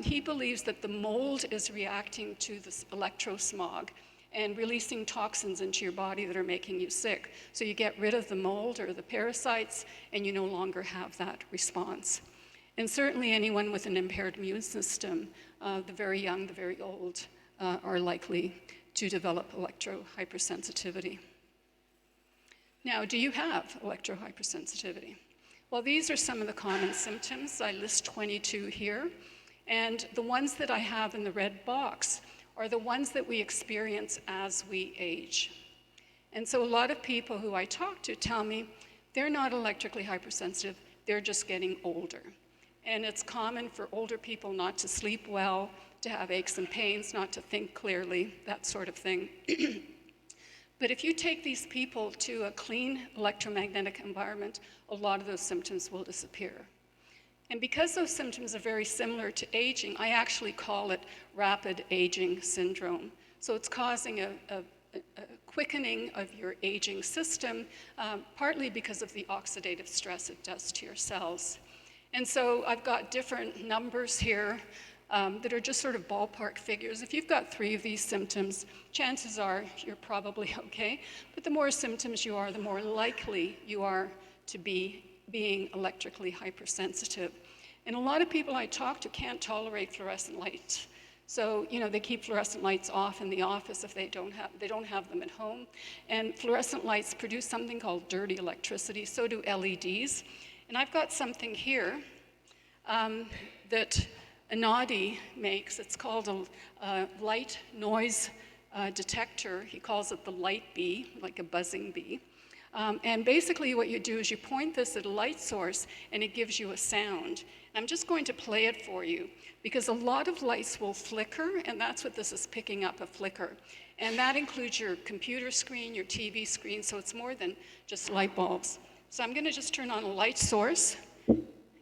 he believes that the mold is reacting to this electrosmog and releasing toxins into your body that are making you sick. So you get rid of the mold or the parasites, and you no longer have that response. And certainly anyone with an impaired immune system, the very young, the very old, are likely to develop electrohypersensitivity. Now, do you have electrohypersensitivity? Well, these are some of the common symptoms. I list 22 here. And the ones that I have in the red box are the ones that we experience as we age. And so a lot of people who I talk to tell me they're not electrically hypersensitive, they're just getting older. And it's common for older people not to sleep well, to have aches and pains, not to think clearly, that sort of thing. But if you take these people to a clean electromagnetic environment, a lot of those symptoms will disappear. And because those symptoms are very similar to aging, I actually call it rapid aging syndrome. So it's causing a quickening of your aging system, partly because of the oxidative stress it does to your cells. And so I've got different numbers here that are just sort of ballpark figures. If you've got 3 of these symptoms, chances are you're probably okay. But the more symptoms you are, the more likely you are to be being electrically hypersensitive. And a lot of people I talk to can't tolerate fluorescent lights. So, they keep fluorescent lights off in the office if they don't have them at home. And fluorescent lights produce something called dirty electricity, so do LEDs. And I've got something here that Anadi makes. It's called a light noise detector. He calls it the light bee, like a buzzing bee. And basically what you do is you point this at a light source and it gives you a sound. And I'm just going to play it for you because a lot of lights will flicker, and that's what this is picking up, a flicker. And that includes your computer screen, your TV screen, so it's more than just light bulbs. So I'm going to just turn on a light source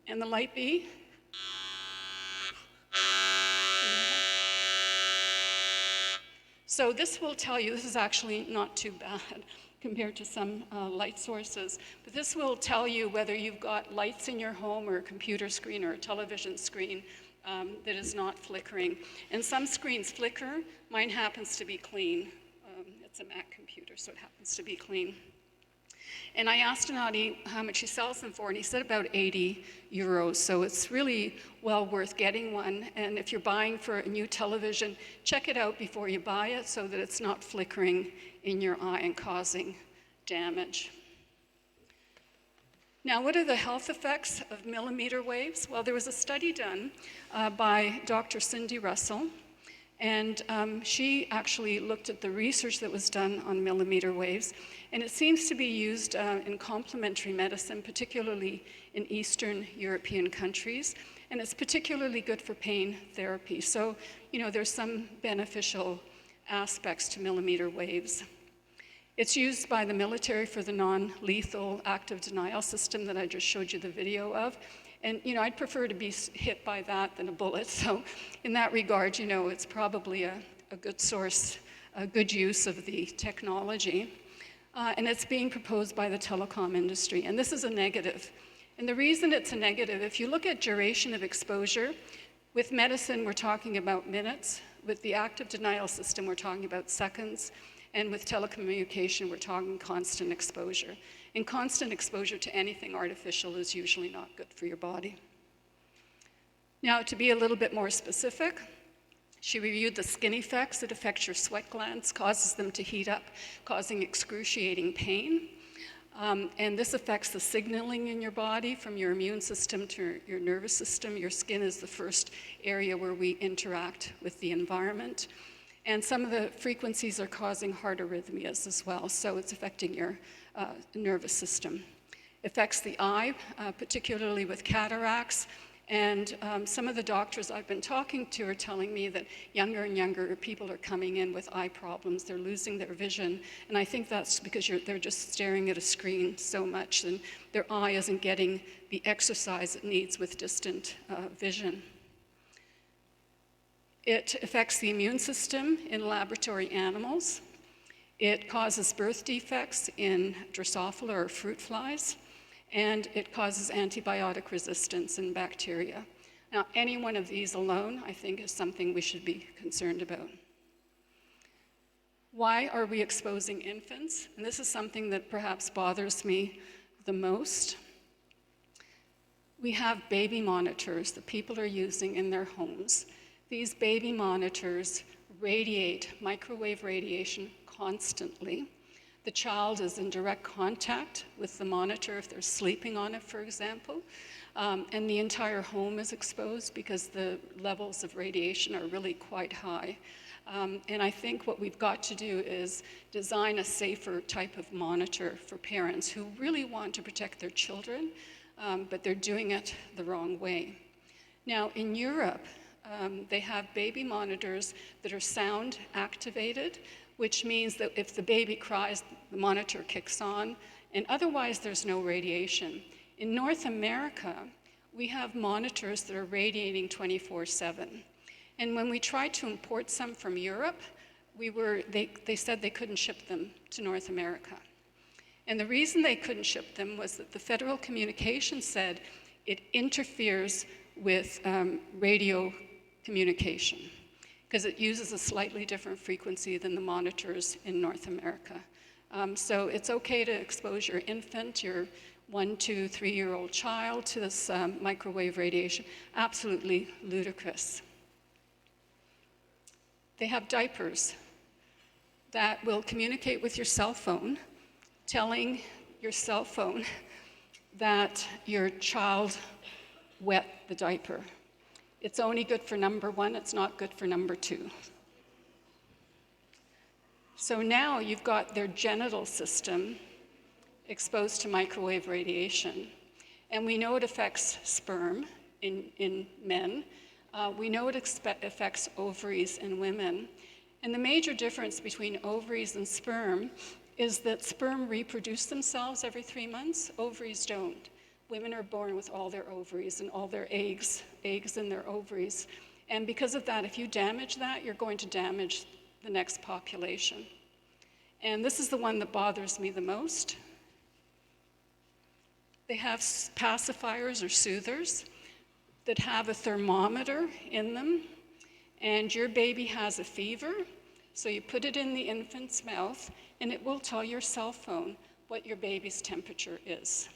and the light bee. So this will tell you, this is actually not too bad compared to some light sources, but this will tell you whether you've got lights in your home or a computer screen or a television screen that is not flickering. And some screens flicker. Mine happens to be clean. It's a Mac computer, so it happens to be clean. And I asked Anadi how much he sells them for, and he said about 80 euros. So it's really well worth getting one. And if you're buying for a new television, check it out before you buy it so that it's not flickering in your eye and causing damage. Now, what are the health effects of millimeter waves? Well, there was a study done by Dr. Cindy Russell, and she actually looked at the research that was done on millimeter waves, and it seems to be used in complementary medicine, particularly in Eastern European countries, and it's particularly good for pain therapy. So, there's some beneficial aspects to millimeter waves. It's used by the military for the non-lethal active denial system that I just showed you the video of. And, I'd prefer to be hit by that than a bullet. So in that regard, it's probably a good source, a good use of the technology. And it's being proposed by the telecom industry. And this is a negative. And the reason it's a negative, if you look at duration of exposure, with medicine, we're talking about minutes. With the active denial system, we're talking about seconds. And with telecommunication, we're talking constant exposure. And constant exposure to anything artificial is usually not good for your body. Now, to be a little bit more specific, she reviewed the skin effects. It affects your sweat glands, causes them to heat up, causing excruciating pain. And this affects the signaling in your body from your immune system to your nervous system. Your skin is the first area where we interact with the environment. And some of the frequencies are causing heart arrhythmias as well, so it's affecting your nervous system. It affects the eye, particularly with cataracts, And some of the doctors I've been talking to are telling me that younger and younger people are coming in with eye problems. They're losing their vision. And I think that's because they're just staring at a screen so much, and their eye isn't getting the exercise it needs with distant vision. It affects the immune system in laboratory animals. It causes birth defects in Drosophila or fruit flies, and it causes antibiotic resistance in bacteria. Now, any one of these alone, I think, is something we should be concerned about. Why are we exposing infants? And this is something that perhaps bothers me the most. We have baby monitors that people are using in their homes. These baby monitors radiate microwave radiation constantly. The child is in direct contact with the monitor if they're sleeping on it, for example, and the entire home is exposed because the levels of radiation are really quite high. And I think what we've got to do is design a safer type of monitor for parents who really want to protect their children, but they're doing it the wrong way. Now, in Europe, they have baby monitors that are sound activated, which means that if the baby cries, the monitor kicks on, and otherwise there's no radiation. In North America, we have monitors that are radiating 24/7. And when we tried to import some from Europe, they said they couldn't ship them to North America. And the reason they couldn't ship them was that the Federal Communications said it interferes with radio communication, because it uses a slightly different frequency than the monitors in North America. So it's okay to expose your infant, your 1, 2, 3-year-old child to this microwave radiation. Absolutely ludicrous. They have diapers that will communicate with your cell phone, telling your cell phone that your child wet the diaper. It's only good for number 1, it's not good for number 2. So now you've got their genital system exposed to microwave radiation. And we know it affects sperm in men. We know it affects ovaries in women. And the major difference between ovaries and sperm is that sperm reproduce themselves every 3 months, ovaries don't. Women are born with all their ovaries and all their eggs in their ovaries. And because of that, if you damage that, you're going to damage the next population. And this is the one that bothers me the most. They have pacifiers or soothers that have a thermometer in them, and your baby has a fever, so you put it in the infant's mouth, and it will tell your cell phone what your baby's temperature is.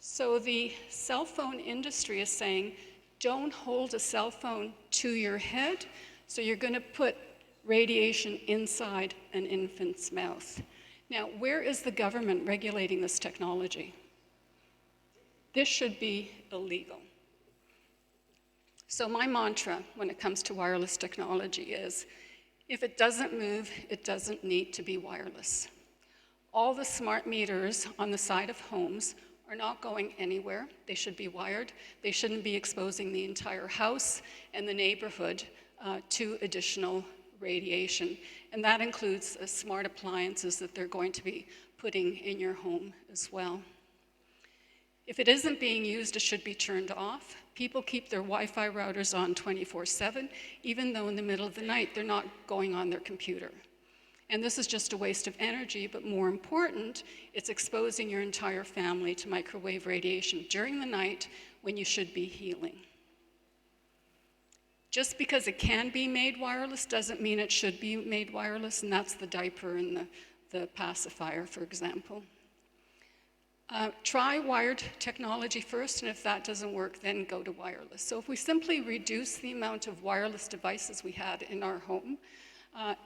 So the cell phone industry is saying, don't hold a cell phone to your head, so you're going to put radiation inside an infant's mouth. Now, where is the government regulating this technology? This should be illegal. So my mantra when it comes to wireless technology is, if it doesn't move, it doesn't need to be wireless. All the smart meters on the side of homes are not going anywhere. They should be wired. They shouldn't be exposing the entire house and the neighborhood to additional radiation. And that includes smart appliances that they're going to be putting in your home as well. If it isn't being used, it should be turned off. People keep their Wi-Fi routers on 24/7, even though in the middle of the night they're not going on their computer. And this is just a waste of energy, but more important, it's exposing your entire family to microwave radiation during the night when you should be healing. Just because it can be made wireless doesn't mean it should be made wireless, and that's the diaper and the pacifier, for example. Try wired technology first, and if that doesn't work, then go to wireless. So if we simply reduce the amount of wireless devices we had in our home,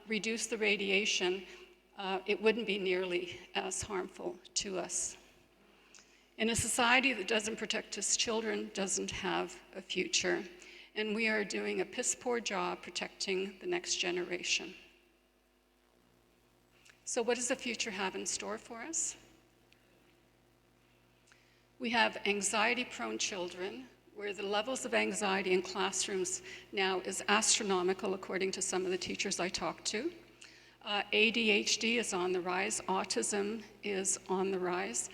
reduce the radiation, it wouldn't be nearly as harmful to us. And a society that doesn't protect its children doesn't have a future. And we are doing a piss-poor job protecting the next generation. So what does the future have in store for us? We have anxiety-prone children, where the levels of anxiety in classrooms now is astronomical, according to some of the teachers I talked to. ADHD is on the rise, autism is on the rise,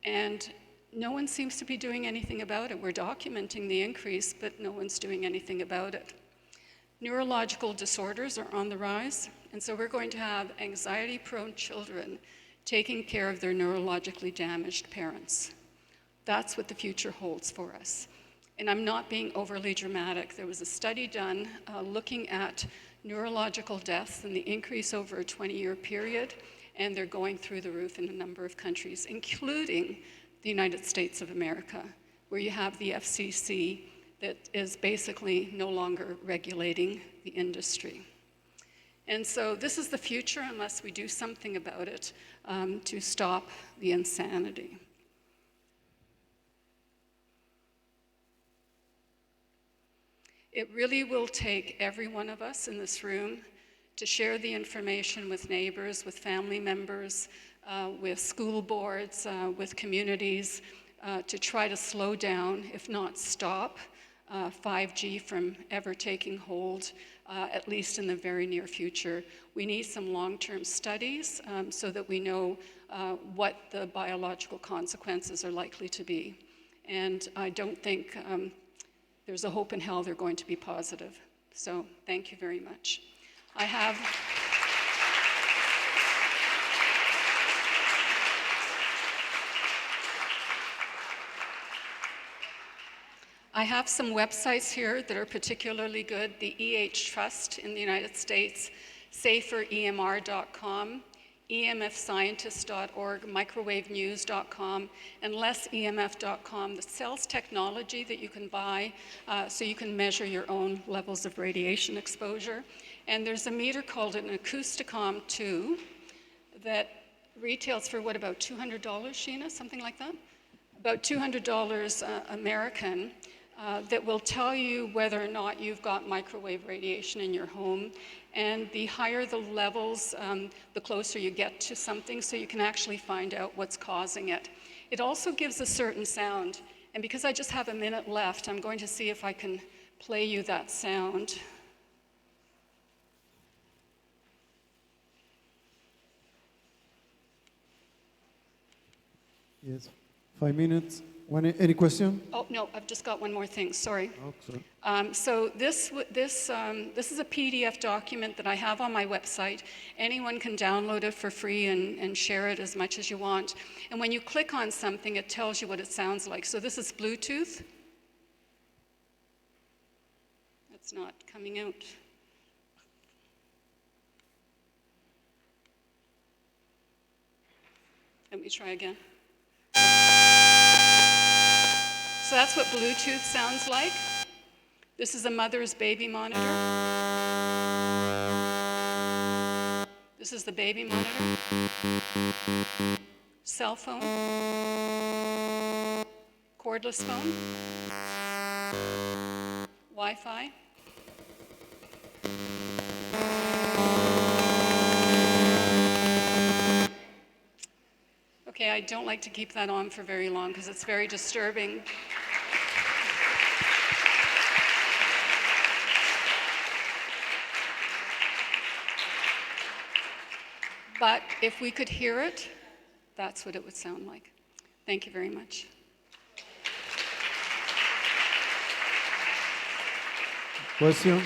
and no one seems to be doing anything about it. We're documenting the increase, but no one's doing anything about it. Neurological disorders are on the rise, and so we're going to have anxiety-prone children taking care of their neurologically damaged parents. That's what the future holds for us. And I'm not being overly dramatic. There was a study done looking at neurological deaths and the increase over a 20-year period, and they're going through the roof in a number of countries, including the United States of America, where you have the FCC that is basically no longer regulating the industry. And so this is the future unless we do something about it to stop the insanity. It really will take every one of us in this room to share the information with neighbors, with family members, with school boards, with communities, to try to slow down, if not stop, 5G from ever taking hold, at least in the very near future. We need some long-term studies so that we know what the biological consequences are likely to be. And I don't think there's a hope in hell they're going to be positive. So thank you very much. I have some websites here that are particularly good. The EH Trust in the United States, saferemr.com, emfscientist.org, microwavenews.com, and lessemf.com that sells technology that you can buy so you can measure your own levels of radiation exposure. And there's a meter called an Acousticom 2 that retails for what, about $200, Sheena, something like that? About $200 American. That will tell you whether or not you've got microwave radiation in your home. And the higher the levels, the closer you get to something, so you can actually find out what's causing it. It also gives a certain sound. And because I just have a minute left, I'm going to see if I can play you that sound. Yes, 5 minutes. Any question? Oh, no, I've just got one more thing, sorry. Oh, sorry. So this is a PDF document that I have on my website. Anyone can download it for free and share it as much as you want. And when you click on something, it tells you what it sounds like. So this is Bluetooth. That's not coming out. Let me try again. So that's what Bluetooth sounds like. This is a mother's baby monitor. This is the baby monitor. Cell phone. Cordless phone. Wi-Fi. Okay, I don't like to keep that on for very long because it's very disturbing. But if we could hear it, that's what it would sound like. Thank you very much. Question?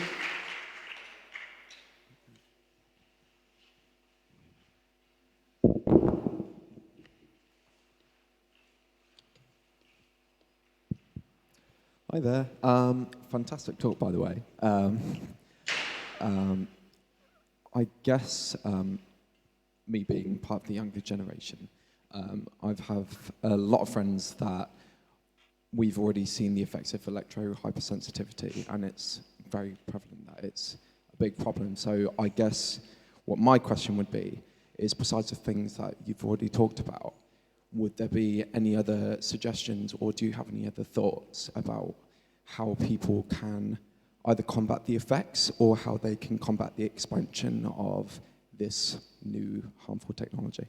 Hi there. Fantastic talk, by the way. I guess me being part of the younger generation, I've have a lot of friends that we've already seen the effects of electro hypersensitivity, and it's very prevalent that it's a big problem. So I guess what my question would be is, besides the things that you've already talked about, would there be any other suggestions, or do you have any other thoughts about how people can either combat the effects or how they can combat the expansion of this new harmful technology?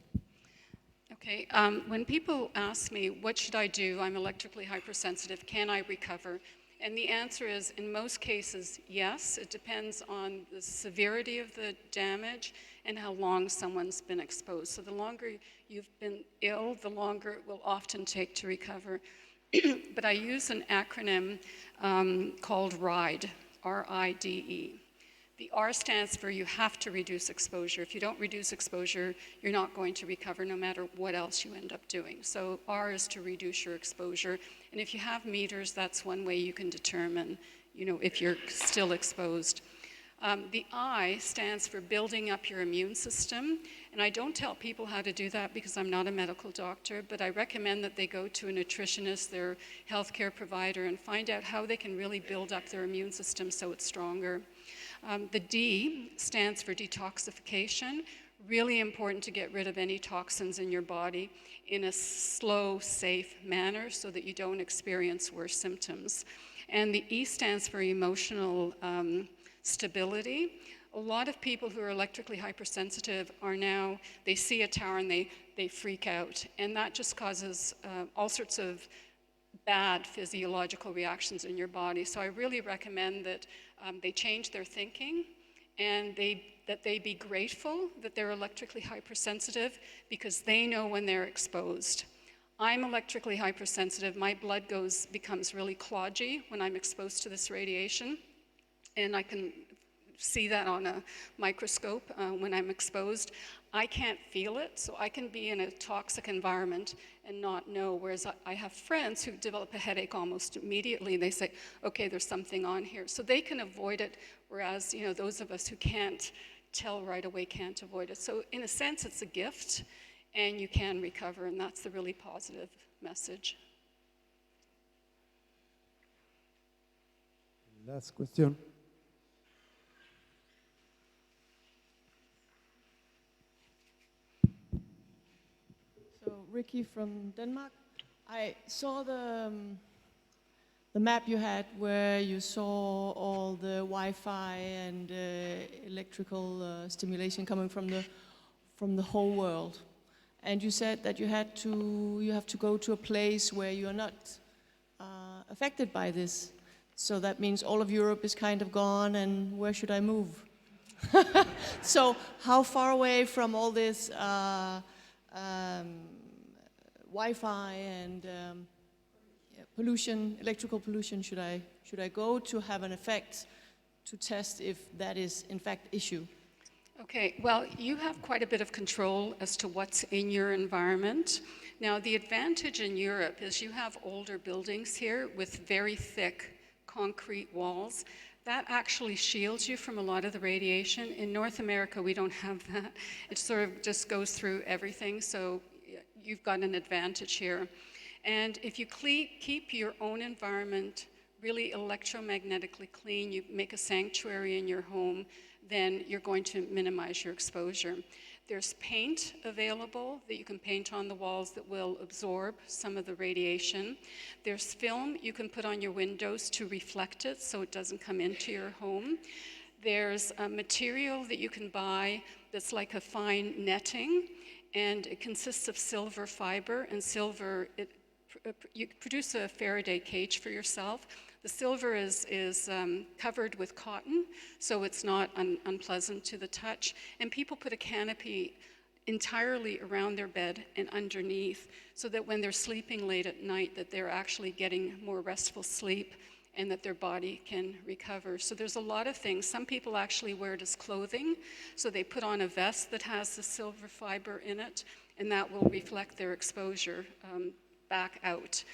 Okay, when people ask me, what should I do? I'm electrically hypersensitive, can I recover? And the answer is, in most cases, yes. It depends on the severity of the damage and how long someone's been exposed. So the longer you've been ill, the longer it will often take to recover. But I use an acronym called RIDE, R-I-D-E. The R stands for you have to reduce exposure. If you don't reduce exposure, you're not going to recover no matter what else you end up doing. So R is to reduce your exposure. And if you have meters, that's one way you can determine, if you're still exposed. The I stands for building up your immune system. And I don't tell people how to do that because I'm not a medical doctor, but I recommend that they go to a nutritionist, their healthcare provider, and find out how they can really build up their immune system so it's stronger. The D stands for detoxification. Really important to get rid of any toxins in your body in a slow, safe manner so that you don't experience worse symptoms. And the E stands for emotional stability. A lot of people who are electrically hypersensitive are now, they see a tower and they freak out. And that just causes all sorts of bad physiological reactions in your body. So I really recommend that they change their thinking and that they be grateful that they're electrically hypersensitive because they know when they're exposed. I'm electrically hypersensitive. My blood becomes really clodgy when I'm exposed to this radiation, and I can see that on a microscope when I'm exposed. I can't feel it, so I can be in a toxic environment and not know, whereas I have friends who develop a headache almost immediately. They say, okay, there's something on here. So they can avoid it, whereas those of us who can't tell right away can't avoid it. So in a sense, it's a gift, and you can recover, and that's the really positive message. Last question. So Ricky from Denmark, I saw the map you had where you saw all the Wi-Fi and electrical stimulation coming from the whole world, and you said that you have to go to a place where you are not affected by this. So that means all of Europe is kind of gone, and where should I move? So how far away from all this Wi-Fi and pollution, electrical pollution, should I go to have an effect to test if that is in fact issue? Okay, well, you have quite a bit of control as to what's in your environment. Now, the advantage in Europe is you have older buildings here with very thick concrete walls. That actually shields you from a lot of the radiation. In North America, we don't have that. It sort of just goes through everything, so you've got an advantage here. And if you keep your own environment really electromagnetically clean, you make a sanctuary in your home, then you're going to minimize your exposure. There's paint available that you can paint on the walls that will absorb some of the radiation. There's film you can put on your windows to reflect it so it doesn't come into your home. There's a material that you can buy that's like a fine netting, and it consists of silver fiber, and silver, you produce a Faraday cage for yourself. The silver is covered with cotton, so it's not unpleasant to the touch. And people put a canopy entirely around their bed and underneath, so that when they're sleeping late at night, that they're actually getting more restful sleep and that their body can recover. So there's a lot of things. Some people actually wear it as clothing, so they put on a vest that has the silver fiber in it, and that will reflect their exposure back out.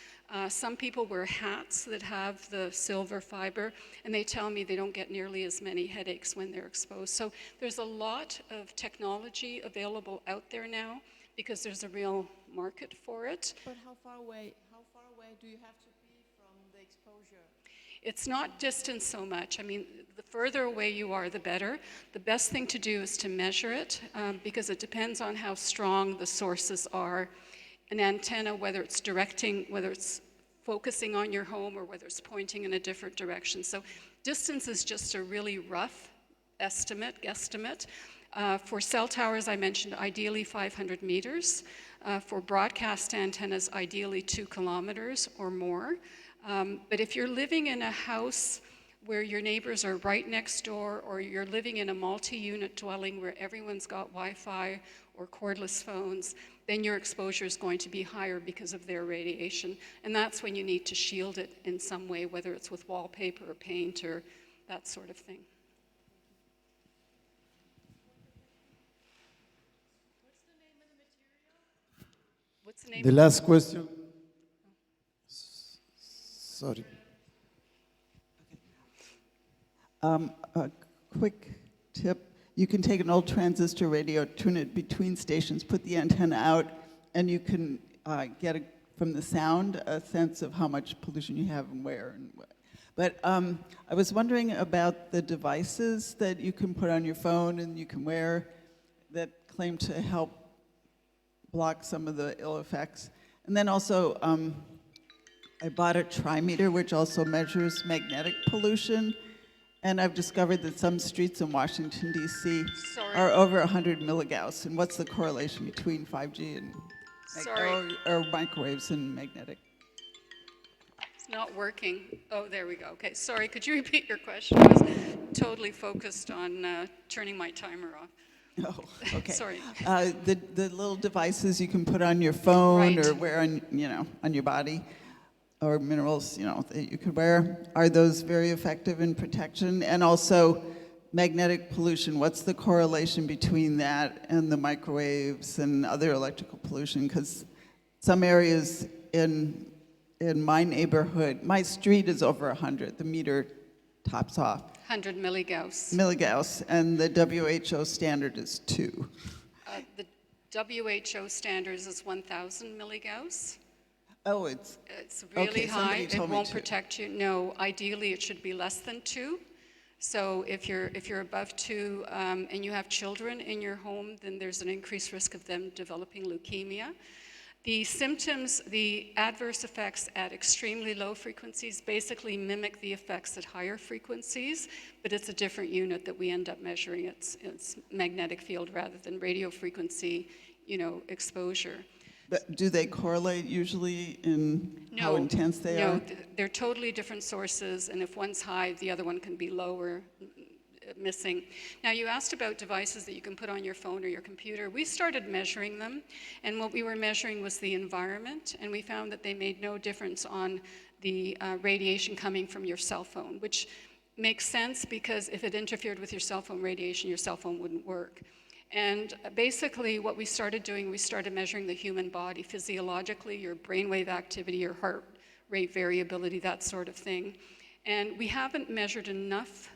Some people wear hats that have the silver fiber, and they tell me they don't get nearly as many headaches when they're exposed. So there's a lot of technology available out there now because there's a real market for it. But how far away do you have to be from the exposure? It's not distance so much. I mean, the further away you are, the better. The best thing to do is to measure it because it depends on how strong the sources are. An antenna, whether it's focusing on your home or whether it's pointing in a different direction. So distance is just a really rough guesstimate. For cell towers, I mentioned ideally 500 meters. For broadcast antennas, ideally 2 kilometers or more. But if you're living in a house where your neighbors are right next door, or you're living in a multi-unit dwelling where everyone's got Wi-Fi or cordless phones, then your exposure is going to be higher because of their radiation. And that's when you need to shield it in some way, whether it's with wallpaper or paint or that sort of thing. What's the name? The last question. Sorry. A quick tip. You can take an old transistor radio, tune it between stations, put the antenna out, and you can get from the sound a sense of how much pollution you have and where. But I was wondering about the devices that you can put on your phone and you can wear that claim to help block some of the ill effects. And then also, I bought a trimeter, which also measures magnetic pollution. And I've discovered that some streets in Washington, D.C. are over 100 milligauss. And what's the correlation between 5G and or microwaves and magnetic? It's not working. Oh, there we go. Okay, sorry, could you repeat your question? I was totally focused on turning my timer off. Oh, okay. Sorry. The little devices you can put on your phone or wear on, on your body, or minerals, that you could wear, are those very effective in protection? And also magnetic pollution, what's the correlation between that and the microwaves and other electrical pollution? Because some areas in my neighborhood, my street is over 100, the meter tops off. 100 milligauss. Milligauss, and the WHO standard is 2. The WHO standard is 1,000 milligauss. Oh, it's really okay, high. It told me won't 2. protect you. No, ideally it should be less than 2. So if you're above 2 and you have children in your home, then there's an increased risk of them developing leukemia. The symptoms, the adverse effects at extremely low frequencies basically mimic the effects at higher frequencies, but it's a different unit that we end up measuring. It's magnetic field rather than radio frequency, exposure. But do they correlate usually in how intense they are? No, they're totally different sources, and if one's high, the other one can be lower, missing. Now, you asked about devices that you can put on your phone or your computer. We started measuring them, and what we were measuring was the environment, and we found that they made no difference on the radiation coming from your cell phone, which makes sense because if it interfered with your cell phone radiation, your cell phone wouldn't work. And basically what we started doing, we started measuring the human body physiologically, your brainwave activity, your heart rate variability, that sort of thing. And we haven't measured enough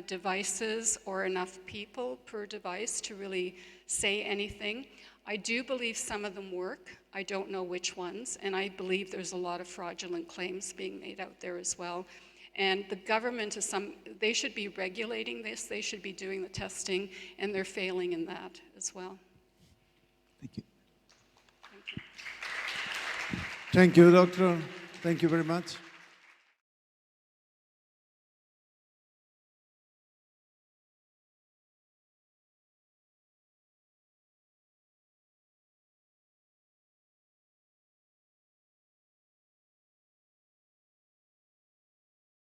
devices or enough people per device to really say anything. I do believe some of them work. I don't know which ones, and I believe there's a lot of fraudulent claims being made out there as well. And the government they should be regulating this, they should be doing the testing, and they're failing in that as well. Thank you. Thank you, doctor. Thank you very much.